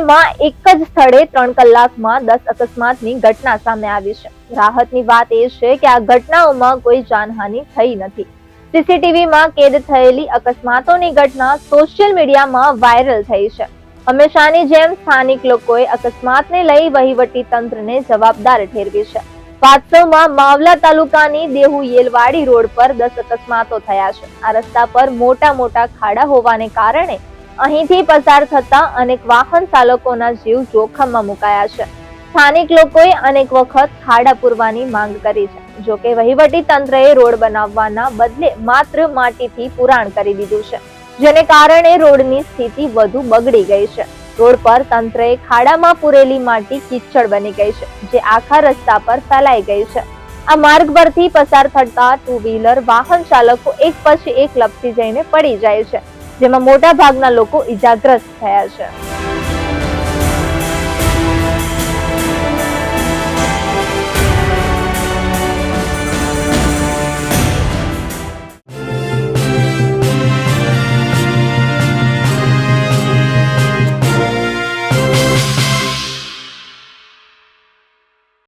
જિલ્લામાં એક જ સ્થળે 3 કલાકમાં 10 અકસ્માતની ઘટના સામે આવી છે। રાહતની વાત એ છે કે આ ઘટનાઓમાં કોઈ જાનહાનિ થઈ નથી। સીસીટીવીમાં કેદ થયેલી અકસ્માતોની ઘટના સોશિયલ મીડિયામાં વાયરલ થઈ છે। હંમેશાની જેમ સ્થાનિક લોકોએ અકસ્માતને લઈ વહીવટી તંત્રને જવાબદાર ઠેરવી છે। વાસ્તવમાં માવલા તાલુકાની દેહુ યેલવાડી રોડ પર 10 અકસ્માતો થયા છે। આ રસ્તા પર મોટા ખાડા હોવાને કારણે અહીંથી પસાર થતા અનેક વાહન ચાલકોના જીવ જોખમમાં મુકાયા છે। સ્થાનિક લોકોએ અનેક વખત ખાડા પૂરવાની માંગ કરી છે, જો કે વહીવટી તંત્રએ રોડ બનાવવાના બદલે માત્ર માટીથી પુરાણ કરી દીધું છે, જેને કારણે રોડની સ્થિતિ વધુ બગડી ગઈ છે। રોડ પર તંત્રએ ખાડામાં પૂરેલી માટી કીચડ બની ગઈ છે, જે આખા રસ્તા પર ફેલાઈ ગઈ છે। આ માર્ગ પરથી પસાર થતા 2 વ્હીલર વાહન ચાલકો એક પછી એક લપસી જઈને પડી જાય છે, જેમાં મોટા ભાગના લોકો ઈજાગ્રસ્ત થયા છે।